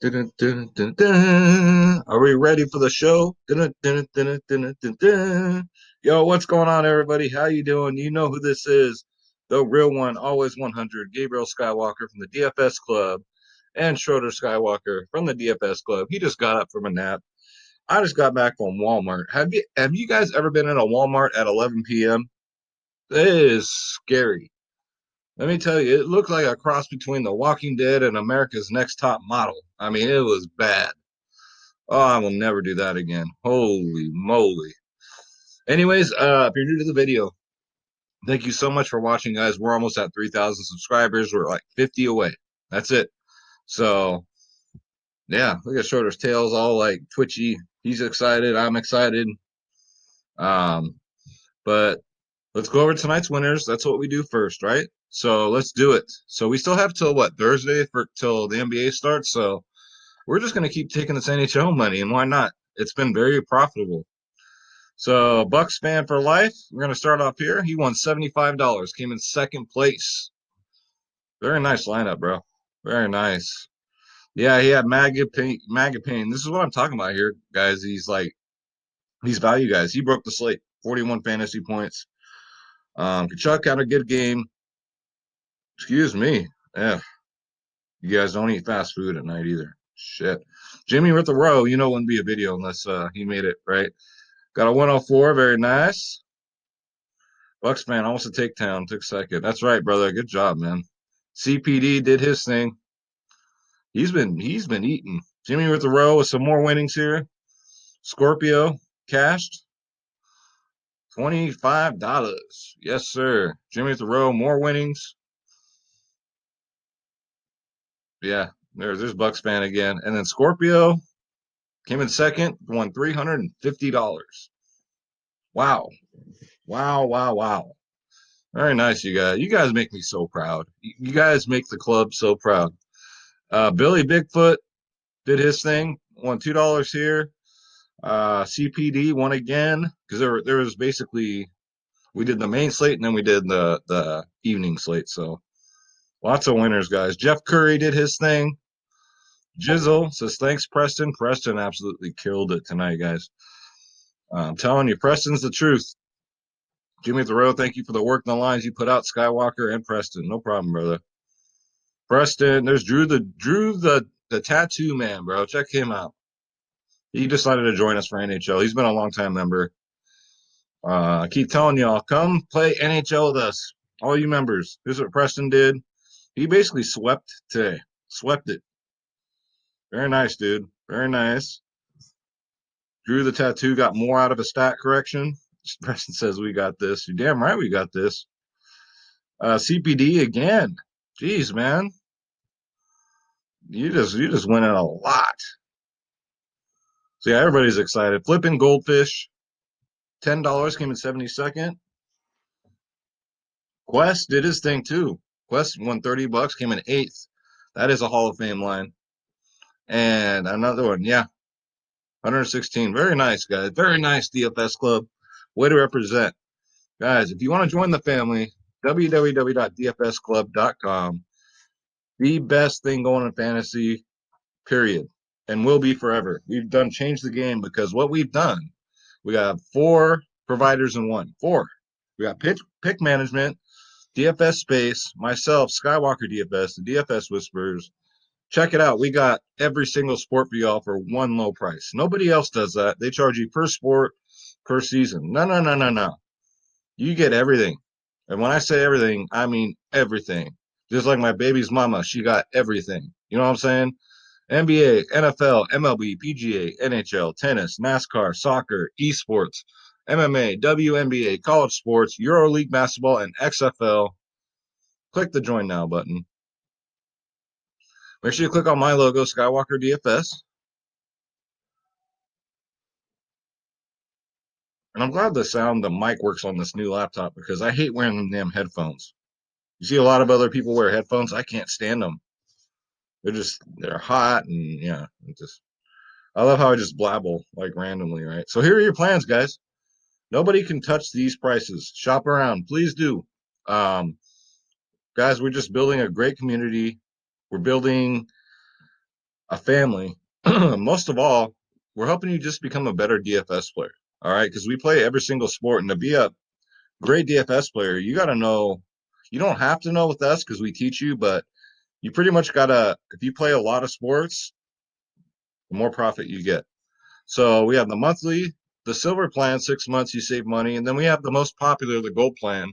Dun, dun, dun, dun. Are we ready for the show? Dun, dun, dun, dun, dun, dun. Yo, what's going on, everybody? How you doing? You know who this is. The real one, always 100, Gabriel Skywalker from the DFS Club, and Schroeder Skywalker from the DFS Club. He just got up from a nap. I just got back from Walmart. Have you guys ever been in a Walmart at 11 p.m.? It is scary. Let me tell you, it looked like a cross between The Walking Dead and America's Next Top Model. I mean, it was bad. Oh, I will never do that again. Holy moly. Anyways, if you're new to the video, thank you so much for watching, guys. We're almost at 3,000 subscribers. We're like 50 away. That's it. So, yeah, look at Shorter's tails all like twitchy. He's excited. I'm excited. Um, but let's go over tonight's winners. That's what we do first, right? So let's do it. So we still have till what, Thursday for till the NBA starts. So we're just gonna keep taking this NHL money, and why not? It's been very profitable. So Bucks fan for life. We're gonna start off here. He won $75. Came in second place. Very nice lineup, bro. Very nice. Yeah, he had Magapane. This is what I'm talking about here, guys. He's like these value guys. He broke the slate. 41 fantasy points. Kachuk had a good game. Excuse me. Yeah, you guys don't eat fast food at night either. Shit. Jimmy with the row. You know, wouldn't be a video unless he made it right. Got a 104. Very nice. Bucks fan almost a takedown. Took second. That's right, brother. Good job, man. CPD did his thing. He's been eating. Jimmy with the row with some more winnings here. Scorpio cashed $25. Yes, sir. Jimmy with the row, more winnings. Yeah, there's Bucks fan again. And then Scorpio came in second, won $350. Wow. Wow, wow, wow. Very nice, you guys. You guys make me so proud. You guys make the club so proud. Billy Bigfoot did his thing, won $2 here. CPD won again because there was basically we did the main slate and then we did the evening slate. So lots of winners, guys. Jeff Curry did his thing. Jizzle says thanks, Preston. Preston absolutely killed it tonight, guys. I'm telling you, Preston's the truth. Jimmy Thoreau, thank you for the work and the lines you put out, Skywalker and Preston. No problem, brother. Preston, there's Drew the tattoo man, bro. Check him out. He decided to join us for NHL. He's been a long time member. I keep telling y'all, come play NHL with us, all you members. Here's what Preston did. He basically swept today. Swept it. Very nice, dude. Very nice. Drew the tattoo got more out of a stat correction. Preston says we got this. You're damn right we got this. CPD again. Jeez, man. You just went in a lot. So yeah, everybody's excited. Flipping Goldfish. $10 came in 72nd. Quest did his thing too. Quest won $30, came in 8th. That is a Hall of Fame line. And another one, yeah. 116. Very nice, guys. Very nice DFS club. Way to represent. Guys, if you want to join the family, www.dfsclub.com. The best thing going in fantasy, period. And will be forever. We've done change the game because what we've done, we got 4 providers in one. 4. We got pick management, DFS Space, myself, Skywalker DFS, the DFS Whispers. Check it out. We got every single sport for y'all for one low price. Nobody else does that. They charge you per sport, per season. No, no, no, no, no. You get everything. And when I say everything, I mean everything. Just like my baby's mama, she got everything. You know what I'm saying? NBA, NFL, MLB, PGA, NHL, tennis, NASCAR, soccer, esports, MMA, WNBA, college sports, EuroLeague basketball, and XFL. Click the join now button. Make sure you click on my logo, Skywalker DFS. And I'm glad the mic works on this new laptop because I hate wearing them damn headphones. You see a lot of other people wear headphones. I can't stand them. They're hot and yeah, I love how I just blabble like randomly, right? So here are your plans, guys. Nobody can touch these prices. Shop around, please do. Um, Guys, we're just building a great community. We're building a family. Most of all, we're helping you just become a better DFS player. All right, because we play every single sport, and to be a great DFS player, you got to know. You don't have to know with us because we teach you, but you pretty much gotta. If you play a lot of sports, the more profit you get. So we have the monthly, the silver plan, 6 months you save money, and then we have the most popular, the gold plan,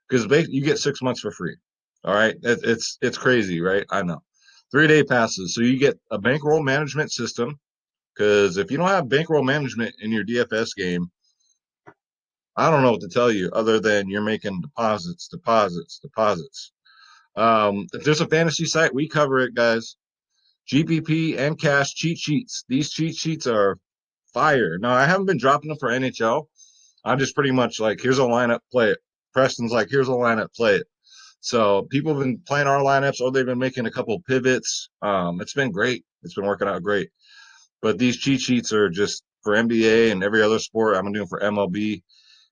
because you get 6 months for free. All right, it's crazy, right? I know. 3 day passes, so you get a bankroll management system. Because if you don't have bankroll management in your DFS game, I don't know what to tell you other than you're making deposits, deposits, deposits. If there's a fantasy site, we cover it, guys. GPP and cash cheat sheets. These cheat sheets are fire. Now, I haven't been dropping them for NHL. I'm just pretty much like, here's a lineup, play it. Preston's like, here's a lineup, play it. So people have been playing our lineups, or they've been making a couple pivots. It's been great. It's been working out great. But these cheat sheets are just for NBA and every other sport. I'm doing for MLB.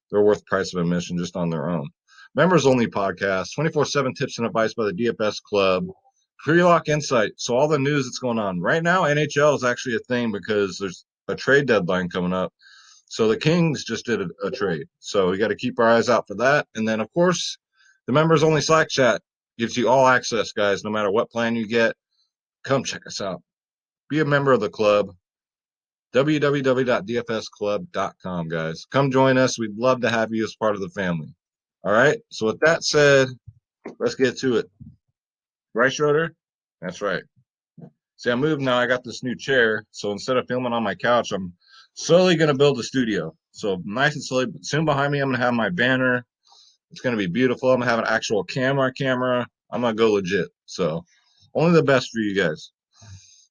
They're worth the price of admission just on their own. Members only podcast, 24/7 tips and advice by the DFS Club. Pre-lock insight. So all the news that's going on right now, NHL is actually a thing because there's a trade deadline coming up. So the Kings just did a trade. So we got to keep our eyes out for that. And then, of course, the members only Slack chat gives you all access, guys, no matter what plan you get. Come check us out. Be a member of the club. www.dfsclub.com, guys. Come join us. We'd love to have you as part of the family. All right. So with that said, let's get to it. Right, Schroeder? That's right. See, I moved now. I got this new chair. So instead of filming on my couch, I'm slowly going to build a studio. So nice and slowly. Soon behind me, I'm going to have my banner. It's going to be beautiful. I'm going to have an actual camera. I'm going to go legit. So only the best for you guys.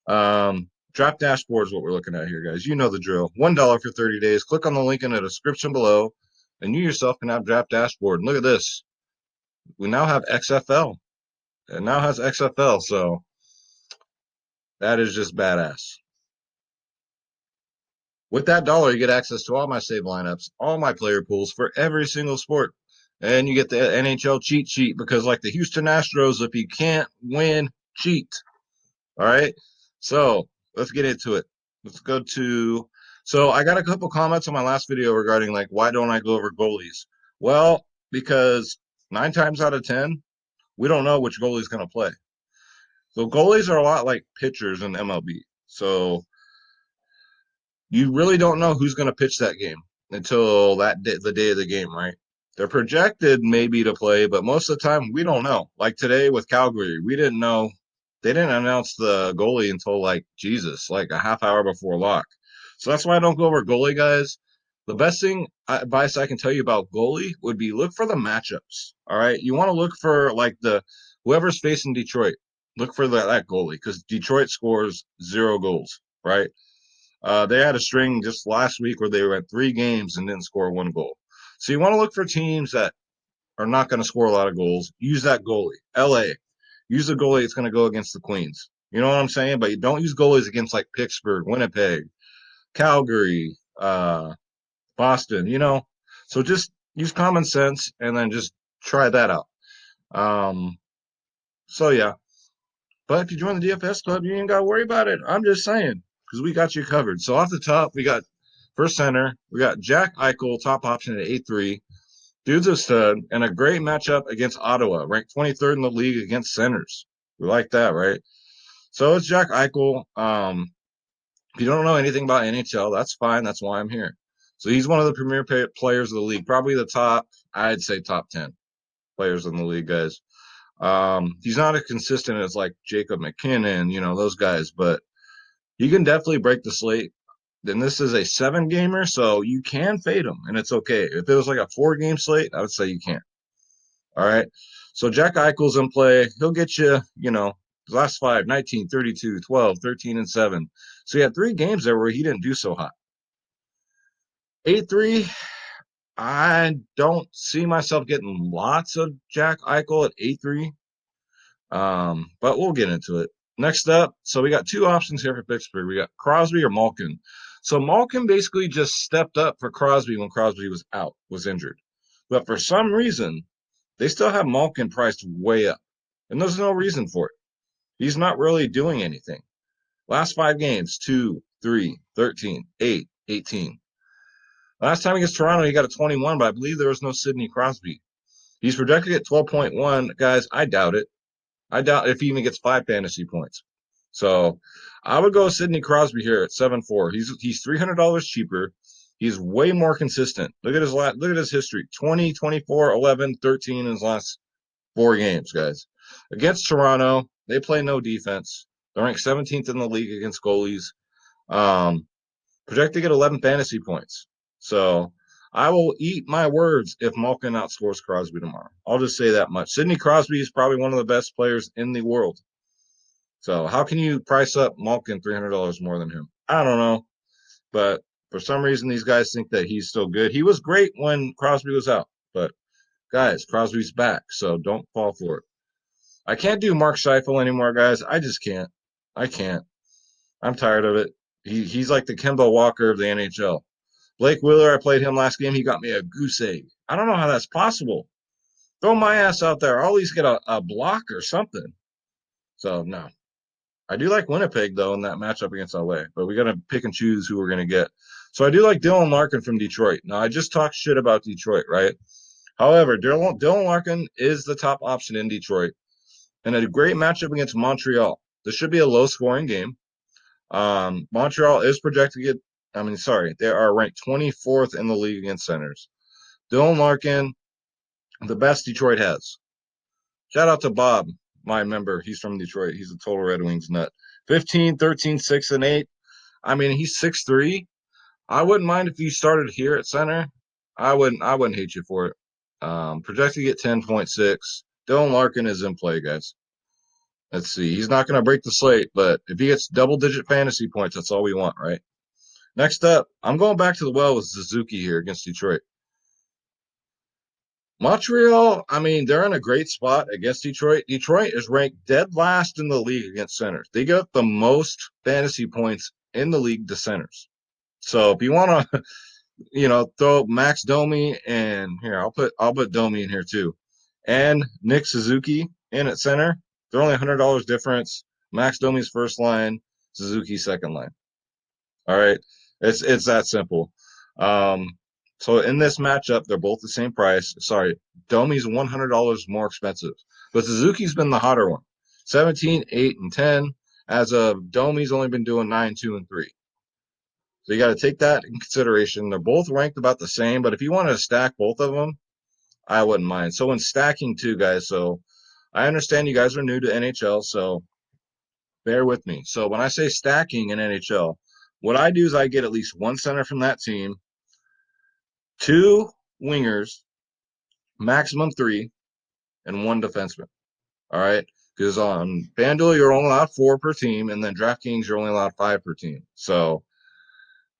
Draft dashboard is what we're looking at here, guys. You know the drill. $1 for 30 days. Click on the link in the description below, and you yourself can have draft dashboard. And look at this. We now have XFL. It now has XFL, so that is just badass. With that dollar, you get access to all my save lineups, all my player pools for every single sport. And you get the NHL cheat sheet because, like the Houston Astros, if you can't win, cheat. All right. So let's get into it. Let's go to. So I got a couple comments on my last video regarding like why don't I go over goalies? Well, because 9 times out of 10, we don't know which goalie's going to play. So goalies are a lot like pitchers in MLB. So you really don't know who's going to pitch that game until that day, the day of the game, right? They're projected maybe to play, but most of the time we don't know. Like today with Calgary, we didn't know. They didn't announce the goalie until like Jesus, like a half hour before lock. So that's why I don't go over goalie, guys. The best thing advice I can tell you about goalie would be look for the matchups. All right, you want to look for like the whoever's facing Detroit. Look for that goalie because Detroit scores 0 goals, right? They had a string just last week where they were at 3 games and didn't score 1 goal. So you want to look for teams that are not going to score a lot of goals. Use that goalie. LA, use the goalie that's going to go against the Queens. You know what I'm saying? But you don't use goalies against like Pittsburgh, Winnipeg, Calgary, Boston, you know? So just use common sense and then just try that out. Um, so yeah. But if you join the DFS club, you ain't got to worry about it. I'm just saying because we got you covered. So off the top, we got first center. We got Jack Eichel, top option at 8-3. Dude's a stud and a great matchup against Ottawa, ranked 23rd in the league against centers. We like that, right? So it's Jack Eichel. If you don't know anything about NHL, that's fine. That's why I'm here. So he's one of the premier players of the league, probably the top, I'd say top 10 players in the league, guys. He's not as consistent as like Jacob McCann, you know, those guys, but he can definitely break the slate. Then this is a 7 gamer, so you can fade him, and it's okay. If it was like a 4 game slate, I would say you can't. All right. So Jack Eichel's in play. He'll get you, you know, his last 5, 19, 32, 12, 13, and 7. So he had 3 games there where he didn't do so hot. 8-3, I don't see myself getting lots of Jack Eichel at 8-3. But we'll get into it. Next up, so we got 2 options here for Pittsburgh. We got Crosby or Malkin. So Malkin basically just stepped up for Crosby when Crosby was out, was injured. But for some reason, they still have Malkin priced way up. And there's no reason for it. He's not really doing anything. Last 5 games, 2, 3, 13, 8, 18. Last time against Toronto, he got a 21, but I believe there was no Sidney Crosby. He's projected at 12.1. Guys, I doubt it. I doubt if he even gets 5 fantasy points. So I would go Sidney Crosby here at 7.4. He's $300 cheaper. He's way more consistent. Look at his history. 20, 24, 11, 13 in his last 4 games, guys. Against Toronto, they play no defense. They're ranked 17th in the league against goalies. Projected to get 11 fantasy points. So I will eat my words if Malkin outscores Crosby tomorrow. I'll just say that much. Sidney Crosby is probably one of the best players in the world. So how can you price up Malkin $300 more than him? I don't know. But for some reason, these guys think that he's still good. He was great when Crosby was out. But guys, Crosby's back. So don't fall for it. I can't do Mark Scheifele anymore, guys. I just can't. I can't. I'm tired of it. He's like the Kemba Walker of the NHL. Blake Wheeler, I played him last game. He got me a goose egg. I don't know how that's possible. Throw my ass out there. I'll at least get a block or something. So, no. I do like Winnipeg, though, in that matchup against LA. But we got to pick and choose who we're going to get. So I do like Dylan Larkin from Detroit. Now, I just talked shit about Detroit, right? However, Dylan Larkin is the top option in Detroit. And a great matchup against Montreal. This should be a low-scoring game. Montreal is projected to get, they are ranked 24th in the league against centers. Dylan Larkin, the best Detroit has. Shout out to Bob, my member. He's from Detroit. He's a total Red Wings nut. 15, 13, 6, and 8. I mean, he's 6'3". I wouldn't mind if you started here at center. I wouldn't hate you for it. Projected to get 10.6. Dylan Larkin is in play, guys. Let's see. He's not going to break the slate, but if he gets double-digit fantasy points, that's all we want, right? Next up, I'm going back to the well with Suzuki here against Detroit. Montreal, I mean, they're in a great spot against Detroit. Detroit is ranked dead last in the league against centers. They get the most fantasy points in the league to centers. So if you want to, throw Max Domi and here, I'll put Domi in here too, and Nick Suzuki in at center. They're only $100 difference. Max Domi's first line, Suzuki second line. All right, it's that simple. So in this matchup, they're both the same price. Sorry, Domi's $100 more expensive, but Suzuki's been the hotter one. 17, 8, and 10. As of Domi's only been doing 9, 2, and 3. So you got to take that in consideration. They're both ranked about the same, but if you want to stack both of them, I wouldn't mind. So in stacking too, guys, so I understand you guys are new to NHL, so bear with me. So when I say stacking in NHL, what I do is I get at least one center from that team, 2 wingers, maximum 3, and 1 defenseman. All right? Because on FanDuel, you're only allowed 4 per team, and then DraftKings, you're only allowed 5 per team. So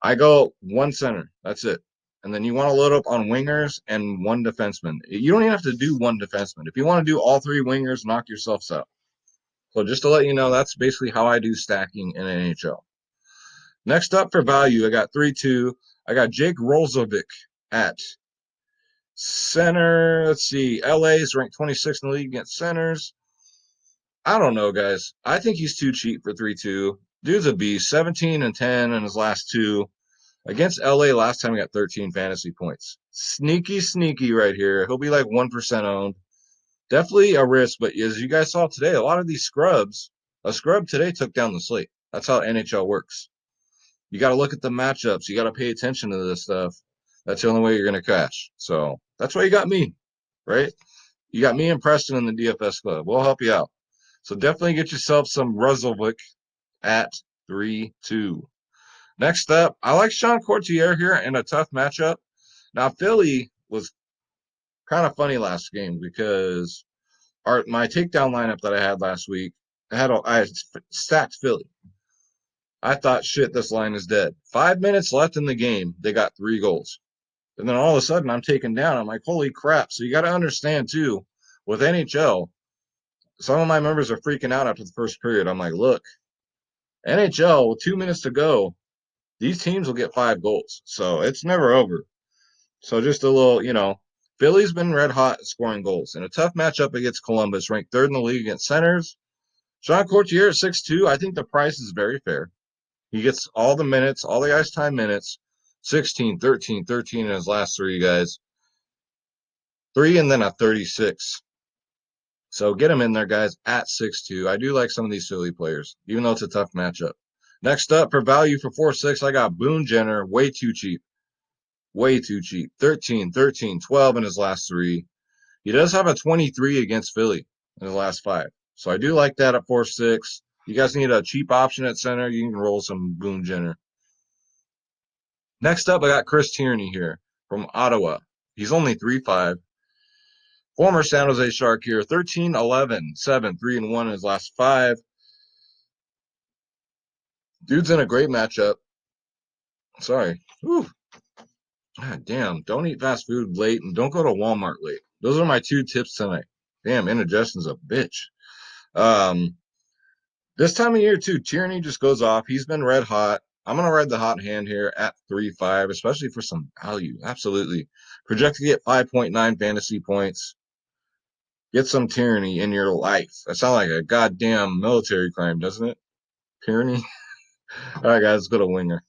I go 1 center. That's it. And then you want to load up on wingers and 1 defenseman. You don't even have to do 1 defenseman. If you want to do all 3 wingers, knock yourselves out. So just to let you know, that's basically how I do stacking in NHL. Next up for value, I got 3-2. I got Jake Rolzovic at center. Let's see. LA is ranked 26th in the league against centers. I don't know, guys. I think he's too cheap for 3-2. Dude's a beast. 17 and 10 in his last 2. Against LA, last time he got 13 fantasy points. Sneaky right here. He'll be like 1% owned. Definitely a risk, but as you guys saw today, a lot of these scrubs, a scrub today took down the slate. That's how NHL works. You got to look at the matchups. You got to pay attention to this stuff. That's the only way you're going to cash. So that's why you got me, right? You got me and Preston in the DFS club. We'll help you out. So definitely get yourself some Ruzzlevic at 3-2. Next up, I like Sean Courtier here in a tough matchup. Now, Philly was kind of funny last game because my takedown lineup that I had last week, I had stacked Philly. I thought, shit, this line is dead. 5 minutes left in the game, they got 3 goals. And then all of a sudden, I'm taken down. I'm like, holy crap. So you got to understand, too, with NHL, some of my members are freaking out after the first period. I'm like, look, NHL, with 2 minutes to go, these teams will get 5 goals. So it's never over. So just a little, Philly's been red hot at scoring goals. In a tough matchup against Columbus, ranked 3rd in the league against centers. Sean Courtier at 6'2". I think the price is very fair. He gets all the minutes, all the ice time minutes, 16, 13, 13 in his last three, guys. 3 and then a 36. So get him in there, guys, at 6'2". I do like some of these Philly players, even though it's a tough matchup. Next up, for value for 4-6, I got Boone Jenner, way too cheap. Way too cheap. 13, 13, 12 in his last three. He does have a 23 against Philly in his last five. So I do like that at 4-6. You guys need a cheap option at center, you can roll some Boone Jenner. Next up, I got Chris Tierney here from Ottawa. He's only 3-5. Former San Jose Shark here, 13, 11, 7, 3, and 1 in his last five. Dude's in a great matchup. Sorry. Whew. God damn. Don't eat fast food late and don't go to Walmart late. Those are my two tips tonight. Damn, indigestion's a bitch. This time of year, too, Tierney just goes off. He's been red hot. I'm going to ride the hot hand here at 3-5, especially for some value. Absolutely. Projected to get 5.9 fantasy points. Get some tyranny in your life. That sounds like a goddamn military crime, doesn't it? Tyranny. All right, guys, let's go to winger.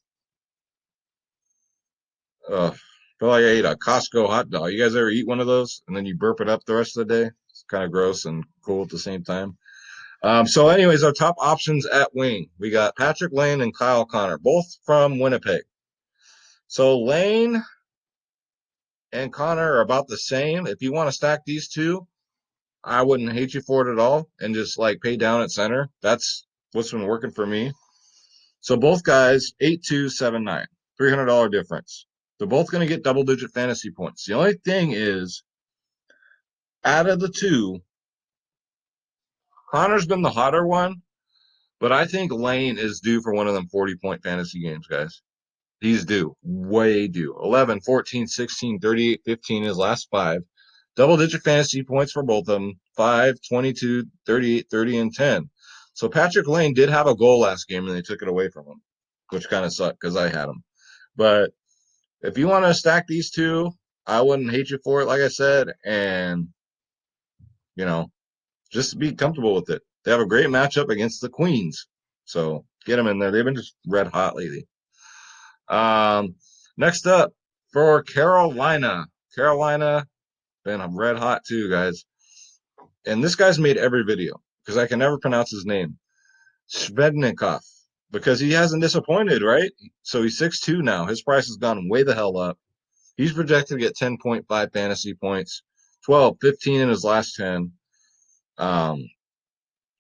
I feel like I ate a Costco hot dog. You guys ever eat one of those and then you burp it up the rest of the day? It's kind of gross and cool at the same time. So anyways, our top options at wing. We got Patrick Lane and Kyle Connor, both from Winnipeg. So Lane and Connor are about the same. If you want to stack these two, I wouldn't hate you for it at all and just like pay down at center. That's what's been working for me. So both guys, 8-2, 7-9, $300 difference. They're both going to get double-digit fantasy points. The only thing is, out of the two, Connor's been the hotter one, but I think Lane is due for one of them 40-point fantasy games, guys. He's due. Way due. 11, 14, 16, 38, 15 his last five. Double-digit fantasy points for both of them. 5, 22, 38, 30, and 10. So Patrick Lane did have a goal last game, and they took it away from him, which kind of sucked because I had him. But if you want to stack these two, I wouldn't hate you for it, like I said, and, you know, just be comfortable with it. They have a great matchup against the Queens, so get them in there. They've been just red hot lately. Next up, for Carolina. Carolina, been red hot too, guys. And this guy's made every video because I can never pronounce his name. Svednikov, because he hasn't disappointed, right? So he's 6'2 now. His price has gone way the hell up. He's projected to get 10.5 fantasy points, 12, 15 in his last 10.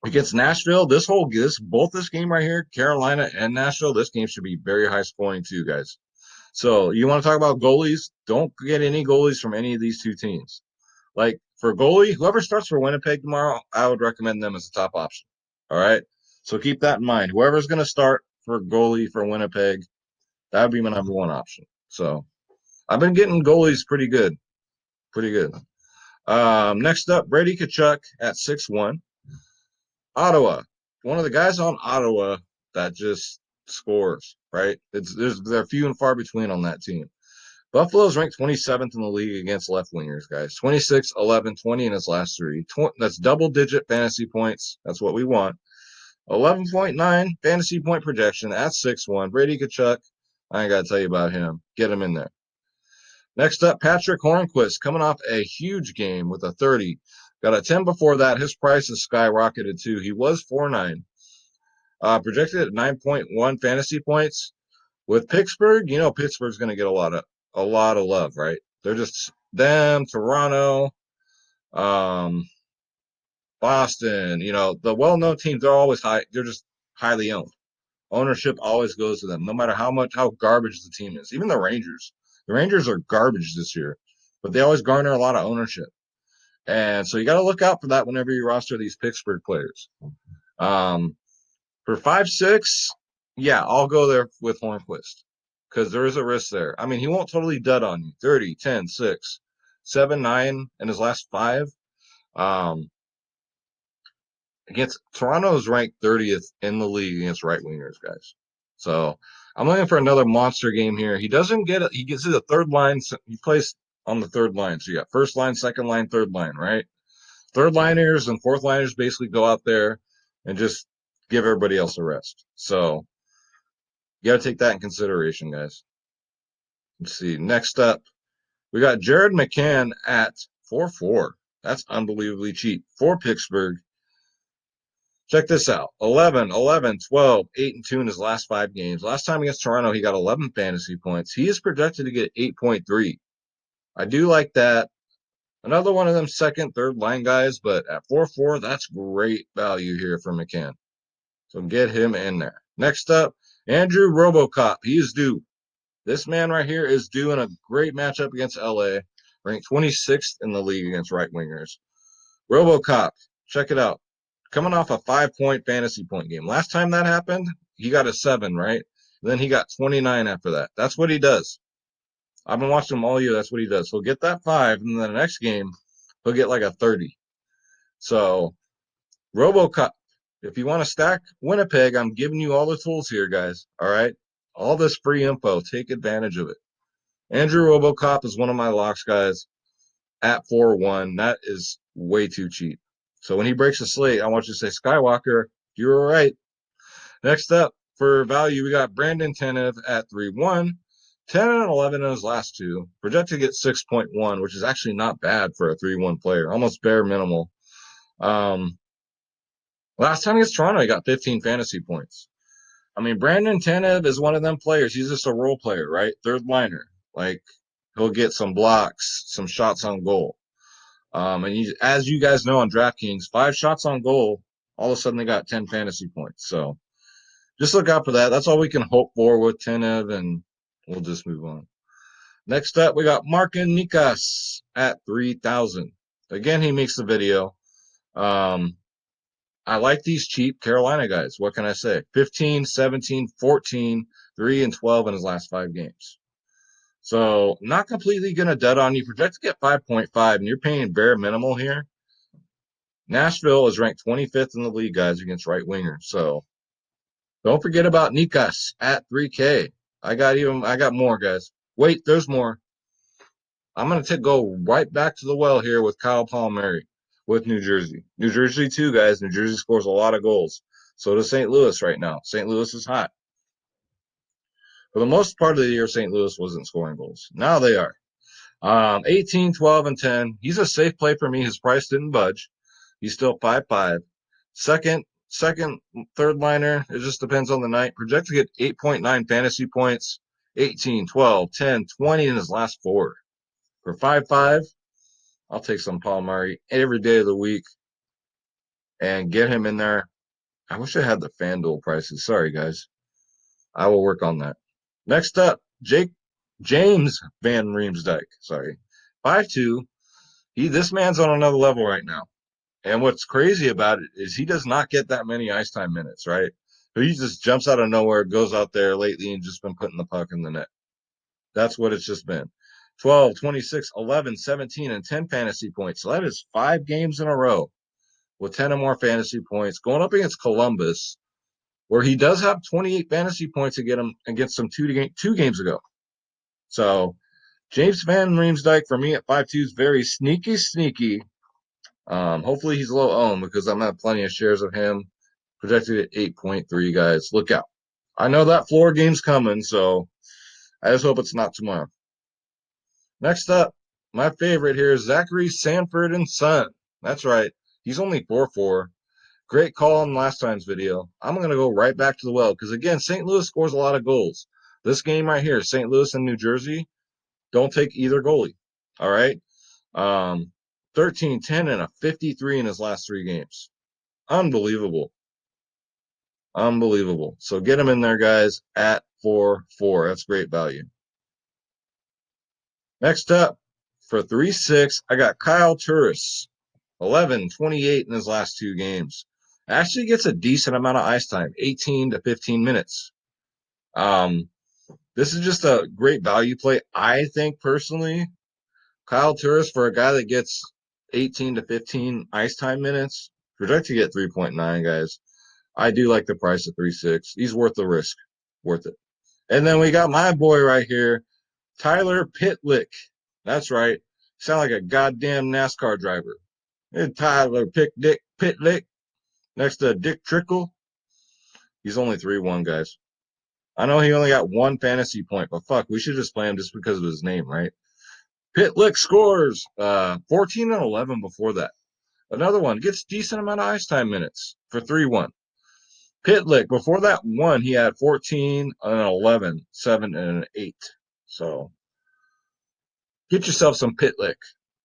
Against Nashville, both this game right here, Carolina and Nashville, this game should be very high scoring too, guys. So you want to talk about goalies? Don't get any goalies from any of these two teams. Like for goalie, whoever starts for Winnipeg tomorrow, I would recommend them as a top option. All right. So keep that in mind. Whoever's going to start for goalie for Winnipeg, that would be my number one option. So I've been getting goalies pretty good. Pretty good. Next up, Brady Tkachuk at 6'1". Ottawa. One of the guys on Ottawa that just scores, right? They're few and far between on that team. Buffalo's ranked 27th in the league against left wingers, guys. 26, 11, 20 in his last three. That's double-digit fantasy points. That's what we want. 11.9 fantasy point projection at 6'1". Brady Tkachuk, I ain't got to tell you about him. Get him in there. Next up, Patrick Holmquist coming off a huge game with a 30. Got a 10 before that. His price has skyrocketed too. He was 4.9. Projected at 9.1 fantasy points. With Pittsburgh, you know Pittsburgh's going to get a lot of love, right? They're just them, Toronto, Boston. You know the well-known teams. They're always high. They're just highly owned. Ownership always how garbage the team is. Even the Rangers. The Rangers are garbage this year, but they always garner a lot of ownership. And so you got to look out for that whenever you roster these Pittsburgh players. For 5-6, yeah, I'll go there with Hornquist because there is a risk there. I mean, he won't totally dud on you. 30, 10, 6, 7, 9 in his last five. Against Toronto is ranked 30th in the league against right wingers, guys. So I'm looking for another monster game here. He doesn't get it. He gets to the third line. He plays on the third line. So you got first line, second line, third line, right? Third liners and fourth liners basically go out there and just give everybody else a rest. So you got to take that in consideration, guys. Let's see. Next up, we got Jared McCann at 4-4. That's unbelievably cheap for Pittsburgh. Check this out. 11, 11, 12, 8, and 2 in his last 5 games. Last time against Toronto, he got 11 fantasy points. He is projected to get 8.3. I do like that. Another one of them second, third line guys, but at 4-4, that's great value here for McCann. So get him in there. Next up, Andrew Robocop. He's due. This man right here is due in a great matchup against LA, ranked 26th in the league against right wingers. Robocop, check it out. Coming off a 5-point fantasy point game. Last time that happened, he got a 7, right? Then he got 29 after that. That's what he does. I've been watching him all year. That's what he does. He'll get that 5, and then the next game, he'll get like a 30. So, Robocop, if you want to stack Winnipeg, I'm giving you all the tools here, guys. All right? All this free info. Take advantage of it. Andrew Robocop is one of my locks, guys, at 4-1. That is way too cheap. So when he breaks the slate, I want you to say, Skywalker, you were right. Next up, for value, we got Brandon Tanev at 3-1. 10 and 11 in his last 2. Projected to get 6.1, which is actually not bad for a 3-1 player. Almost bare minimal. Last time against Toronto, he got 15 fantasy points. I mean, Brandon Tanev is one of them players. He's just a role player, right? Third liner. Like, he'll get some blocks, some shots on goal. And as you guys know on DraftKings, 5 shots on goal, all of a sudden they got 10 fantasy points. So just look out for that. That's all we can hope for with Tanev, and we'll just move on. Next up, we got Markin Nikas at 3,000. Again, he makes the video. I like these cheap Carolina guys. What can I say? 15, 17, 14, 3, and 12 in his last 5 games. So not completely going to dud on you. Project to get 5.5, and you're paying bare minimal here. Nashville is ranked 25th in the league, guys, against right winger. So don't forget about Nikas at 3K. I got more, guys. Wait, there's more. I'm going to go right back to the well here with Kyle Palmieri with New Jersey. New Jersey, too, guys. New Jersey scores a lot of goals. So does St. Louis right now. St. Louis is hot. For the most part of the year, St. Louis wasn't scoring goals. Now they are. 18, 12, and 10. He's a safe play for me. His price didn't budge. He's still 5-5. Second, third liner. It just depends on the night. Projected to get 8.9 fantasy points. 18, 12, 10, 20 in his last 4. For 5-5, I'll take some Palmieri every day of the week and get him in there. I wish I had the FanDuel prices. Sorry, guys. I will work on that. Next up, James Van Riemsdyk. Sorry. 5-2. This man's on another level right now. And what's crazy about it is he does not get that many ice time minutes, right? So he just jumps out of nowhere, goes out there lately, and just been putting the puck in the net. That's what it's just been. 12, 26, 11, 17, and 10 fantasy points. So that is 5 games in a row with 10 or more fantasy points. Going up against Columbus, where he does have 28 fantasy points to get him against them 2 games ago. So James Van Riemsdyk for me at 5-2 is very sneaky. Hopefully he's low owned because I'm at plenty of shares of him. Projected at 8.3, guys. Look out. I know that floor game's coming, so I just hope it's not tomorrow. Next up, my favorite here is Zachary Sanford and Son. That's right. He's only 4-4. Great call on last time's video. I'm going to go right back to the well because, again, St. Louis scores a lot of goals. This game right here, St. Louis and New Jersey, don't take either goalie. All right? 13, 10, and a 53 in his last 3 games. Unbelievable. So get him in there, guys, at 4-4. That's great value. Next up, for 3-6, I got Kyle Turris. 11, 28 in his last 2 games. Actually gets a decent amount of ice time, 18 to 15 minutes. This is just a great value play, I think, personally. Kyle Turris, for a guy that gets 18 to 15 ice time minutes, projected to get 3.9, guys. I do like the price at 3.6. He's worth the risk. Worth it. And then we got my boy right here, Tyler Pitlick. That's right. Sound like a goddamn NASCAR driver. Hey, Tyler Pitlick. Next to Dick Trickle. He's only 3-1, guys. I know he only got 1 fantasy point, but fuck, we should just play him just because of his name, right? Pitlick scores 14 and 11 before that. Another one gets decent amount of ice time minutes for 3-1. Pitlick, before that one, he had 14 and 11, 7 and 8. So get yourself some Pitlick.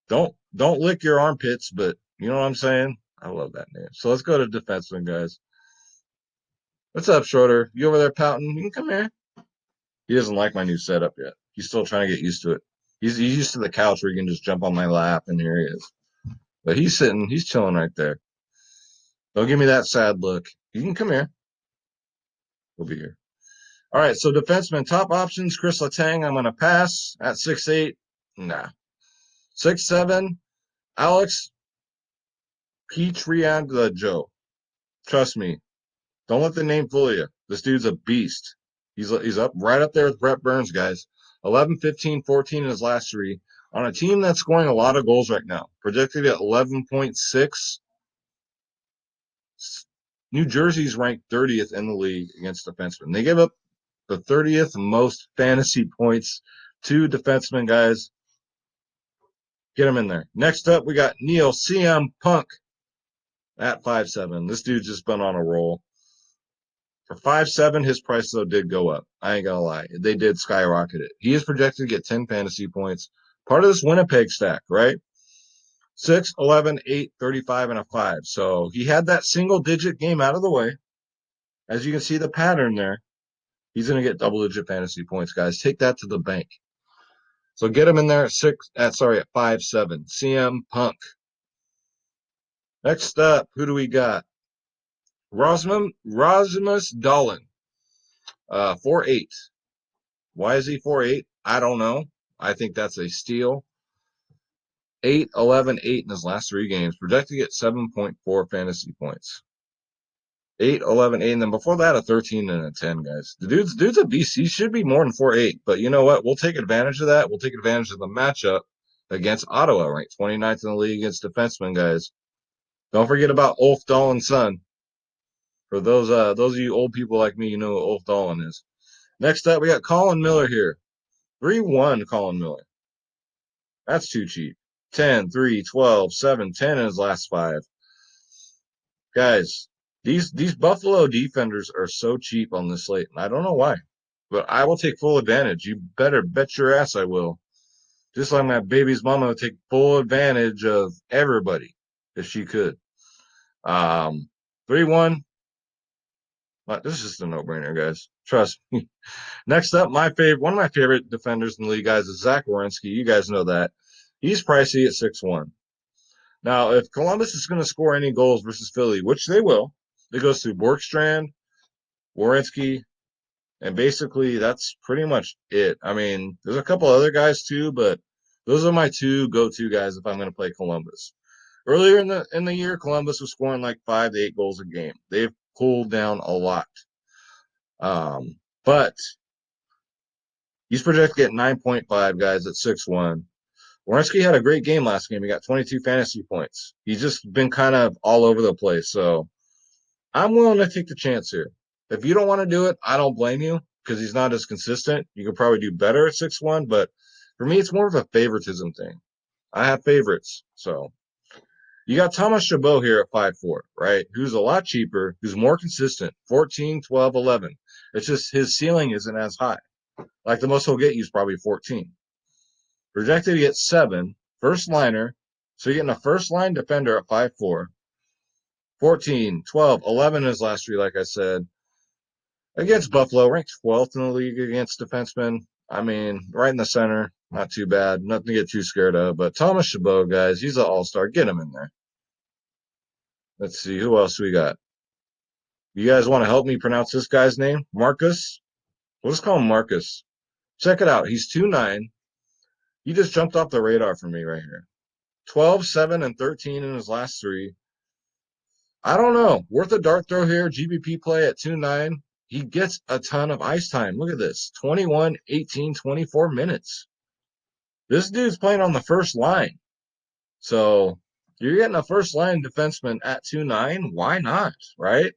Don't lick your armpits, but you know what I'm saying? I love that name. So let's go to defenseman, guys. What's up, Schroeder? You over there pouting? You can come here. He doesn't like my new setup yet. He's still trying to get used to it. He's used to the couch where he can just jump on my lap, and here he is. But he's sitting, he's chilling right there. Don't give me that sad look. You can come here. We'll be here. All right, so defenseman, top options, Chris Letang, I'm going to pass at 6'8". Nah. 6'7", Alex Joe. Trust me. Don't let the name fool you. This dude's a beast. He's up right up there with Brett Burns, guys. 11, 15, 14 in his last 3. On a team that's scoring a lot of goals right now. Projected at 11.6. New Jersey's ranked 30th in the league against defensemen. They give up the 30th most fantasy points to defensemen, guys. Get him in there. Next up, we got Neil CM Punk at 5'7". This dude's just been on a roll. For 5'7", his price, though, did go up. I ain't going to lie. They did skyrocket it. He is projected to get 10 fantasy points. Part of this Winnipeg stack, right? 6, 11, 8, 35, and a 5. So he had that single-digit game out of the way. As you can see the pattern there, he's going to get double-digit fantasy points, guys. Take that to the bank. So get him in there at 5'7". CM Punk. Next up, who do we got? Rasmus Dahlin. 4'8". Why is he 4'8"? I don't know. I think that's a steal. 8, 11, 8 in his last 3 games. Projected to get 7.4 fantasy points. 8, 11, 8, and then before that, a 13 and a 10, guys. The dude's a beast. He should be more than 4'8", but you know what? We'll take advantage of that. We'll take advantage of the matchup against Ottawa, ranked 29th in the league against defensemen, guys. Don't forget about Ulf Dahlin's son. For those of you old people like me, you know who Ulf Dahlin is. Next up, we got Colin Miller here. 3-1 Colin Miller. That's too cheap. 10, 3, 12, 7, 10 in his last 5. Guys, these Buffalo defenders are so cheap on this slate, and I don't know why. But I will take full advantage. You better bet your ass I will. Just like my baby's mama would take full advantage of everybody if she could. 3-1. This is just a no-brainer, guys. Trust me. Next up, one of my favorite defenders in the league, guys, is Zach Werenski. You guys know that. He's pricey at 6'1". Now, if Columbus is going to score any goals versus Philly, which they will, it goes through Borkstrand, Werenski, and basically that's pretty much it. I mean, there's a couple other guys too, but those are my 2 go-to guys if I'm going to play Columbus. Earlier in the year, Columbus was scoring like 5 to 8 goals a game. They've cooled down a lot. But he's projected to get 9.5, guys, at 6'1". Werenski had a great game last game. He got 22 fantasy points. He's just been kind of all over the place. So I'm willing to take the chance here. If you don't want to do it, I don't blame you because he's not as consistent. You could probably do better at 6'1", but for me, it's more of a favoritism thing. I have favorites. So you got Thomas Chabot here at 5'4", right? Who's a lot cheaper, who's more consistent, 14, 12, 11. It's just his ceiling isn't as high. Like the most he'll get you is probably 14. Projected to get 7, first liner. So you're getting a first line defender at 5'4". 14, 12, 11 in his last 3, like I said. Against Buffalo, ranked 12th in the league against defensemen. I mean, right in the center, not too bad. Nothing to get too scared of. But Thomas Chabot, guys, he's an all-star. Get him in there. Let's see, who else we got? You guys want to help me pronounce this guy's name? Marcus? We'll just call him Marcus. Check it out. He's 2'9". He just jumped off the radar for me right here. 12, 7, and 13 in his last 3. I don't know. Worth a dart throw here. GBP play at 2'9". He gets a ton of ice time. Look at this. 21, 18, 24 minutes. This dude's playing on the first line. So You're getting a first line defenseman at 2.9. Why not? Right?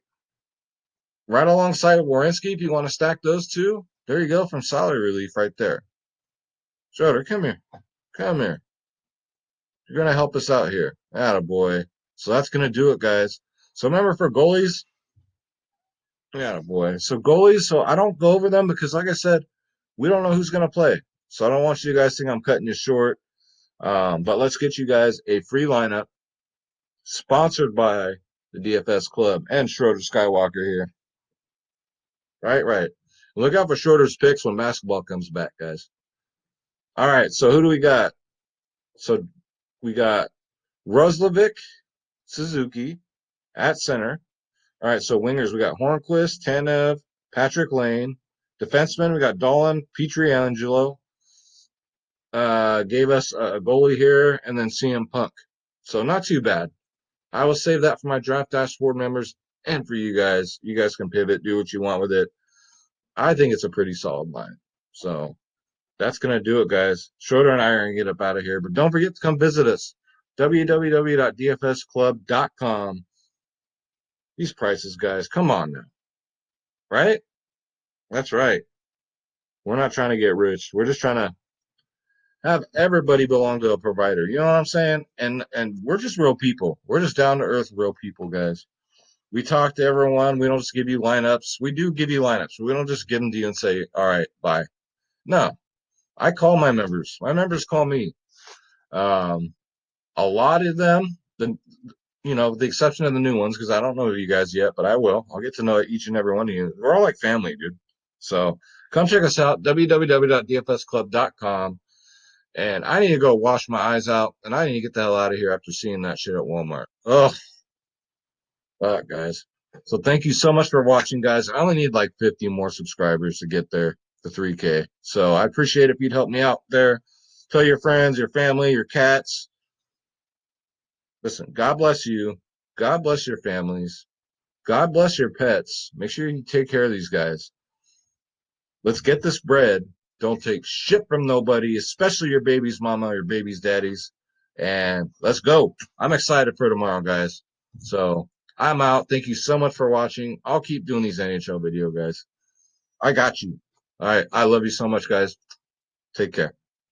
Right alongside Werenski, if you want to stack those two, there you go from salary relief right there. Schroeder, come here. Come here. You're going to help us out here. Attaboy. So that's going to do it, guys. So remember for goalies, attaboy. So goalies, so I don't go over them because, like I said, we don't know who's going to play. So I don't want you guys to think I'm cutting you short. But let's get you guys a free lineup sponsored by the DFS Club and Schroeder Skywalker here. Right. Look out for Schroeder's picks when basketball comes back, guys. All right, so who do we got? So we got Roslovic, Suzuki at center. All right, so wingers, we got Holmquist, Tanev, Patrick Lane. Defensemen, we got Dolan, Pietrangelo. Gave us a goalie here, and then CM Punk. So not too bad. I will save that for my draft dashboard members and for you guys. You guys can pivot, do what you want with it. I think it's a pretty solid line. So that's going to do it, guys. Schroeder and I are going to get up out of here. But don't forget to come visit us. www.dfsclub.com. These prices, guys. Come on now. Right? That's right. We're not trying to get rich. We're just trying to have everybody belong to a provider. You know what I'm saying? And we're just real people. We're just down to earth real people, guys. We talk to everyone. We don't just give you lineups. We do give you lineups. We don't just give them to you and say, all right, bye. No. I call my members. My members call me. A lot of them, the exception of the new ones, because I don't know you guys yet, but I will. I'll get to know each and every one of you. We're all like family, dude. So come check us out, www.dfsclub.com. And I need to go wash my eyes out, and I need to get the hell out of here after seeing that shit at Walmart. Ugh. Fuck, guys. So thank you so much for watching, guys. I only need like 50 more subscribers to get there to 3K. So I appreciate it if you'd help me out there. Tell your friends, your family, your cats. Listen, God bless you. God bless your families. God bless your pets. Make sure you take care of these guys. Let's get this bread. Don't take shit from nobody, especially your baby's mama or your baby's daddies. And let's go. I'm excited for tomorrow, guys. So I'm out. Thank you so much for watching. I'll keep doing these NHL video, guys. I got you. All right. I love you so much, guys. Take care.